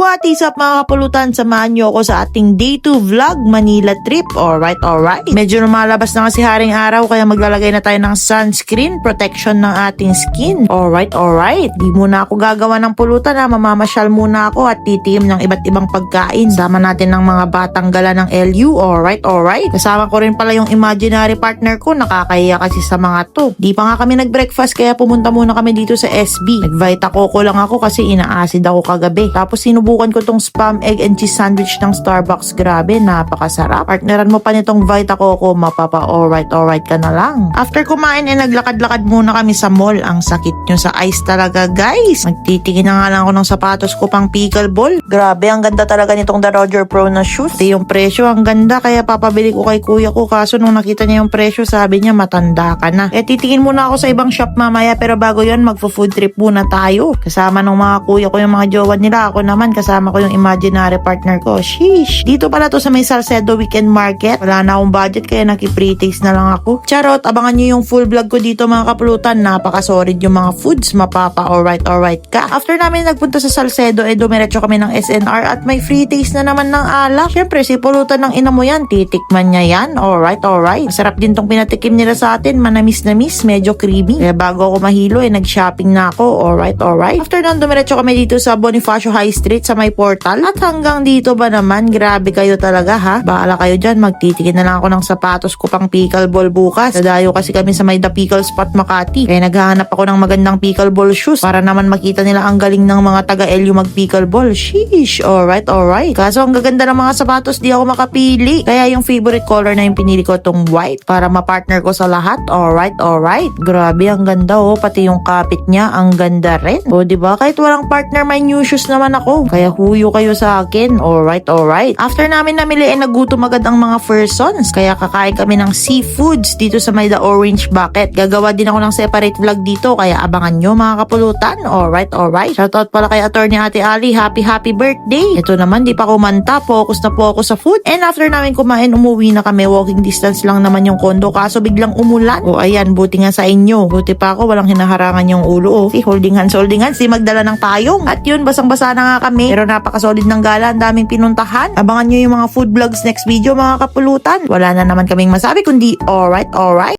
What is up mga kapulutan? Samahan nyo ako sa ating day 2 vlog, Manila trip. Alright. Medyo lumalabas na kasi haring araw kaya maglalagay na tayo ng sunscreen, protection ng ating skin. Alright. Di muna ako gagawa ng pulutan ha. Mamamasyal muna ako at titiim ng iba't ibang pagkain. Sama natin ng mga batang gala ng LU. Alright. Kasama ko rin pala yung imaginary partner ko. Nakakahiya kasi sa mga to. Di pa nga kami nag-breakfast kaya pumunta muna kami dito sa SB. Nag-Vita Coco lang ako kasi inaasid ako kagabi. Tapos sinubukan ko tong spam egg and cheese sandwich ng Starbucks. Grabe, napakasarap. Partneran mo pa nitong Vita Coco, mapapa alright ka na lang. After kumain naglakad-lakad muna kami sa mall. Ang sakit nyo sa ice talaga guys. Magtitingin na nga lang ako ng sapatos ko pang pickleball. Grabe, ang ganda talaga nitong The Roger Pro na shoes. Di yung presyo, ang ganda kaya papabili ko kay kuya ko. Kaso nung nakita niya yung presyo, sabi niya matanda ka na. Titingin muna ako sa ibang shop mamaya pero bago yon magfo-food trip muna tayo. Kasama ng mga kuya ko yung mga jowa nila. Ako naman kasama ko yung imaginary partner ko. Sheesh. Dito pala to sa may Salcedo Weekend Market. Wala na akong budget kaya naki-pre-taste na lang ako. Charot, abangan nyo yung full vlog ko dito mga kapulutan. Napaka-solid yung mga foods. Mapapa alright ka. After namin nagpunta sa Salcedo, dumiretso kami ng SNR at may free taste na naman ng alak. Syempre, si pulutan ng ina mo yan. Titikman niya yan. Alright. Masarap din tong pinatikim nila sa atin. Manamis, medyo creamy. Kaya bago ako mahilo, nag-shopping na ako. Alright. After nun, dumiretso kami dito sa Bonifacio High Street sa may portal. At hanggang dito ba naman, grabe kayo talaga ha. Bahala kayo dyan, magtitikin na lang ako ng sapatos ko pang pickleball bukas. Dadayo kasi kami sa may The Pickle Spot Makati. Kaya naghahanap ako ng magandang pickleball shoes para naman makita nila ang galing ng mga taga-LU mag-pickleball. Sheesh, alright. Kaso ang gaganda ng mga sapatos, di ako makapili. Kaya yung favorite color na yung pinili ko tong white para ma-partner ko sa lahat. Alright. Grabe, ang ganda oh. Pati yung kapit niya, ang ganda rin. O diba, kahit walang partner, may new shoes naman ako. Kaya huyo kayo sa akin. Alright. After namin namili, nagutom agad ang mga persons. Kaya kakain kami ng seafoods dito sa may The Orange Bucket. Gagawa din ako ng separate vlog dito. Kaya abangan nyo mga kapulutan. Alright. Shoutout pala kay attorney Ate Ali. Happy birthday. Ito naman, di pa kumanta. Focus na focus sa food. And after namin kumain, umuwi na kami. Walking distance lang naman yung kondo. Kaso biglang umulan. O ayan, buti nga sa inyo. Buti pa ako, walang hinaharangan yung ulo. Si holding hands. Si magdala ng payong. At yun, basang-basa na nga kami. Pero napakasolid ng gala. Ang daming pinuntahan. Abangan nyo yung mga food vlogs next video mga kapulutan. Wala na naman kaming masabi kundi alright.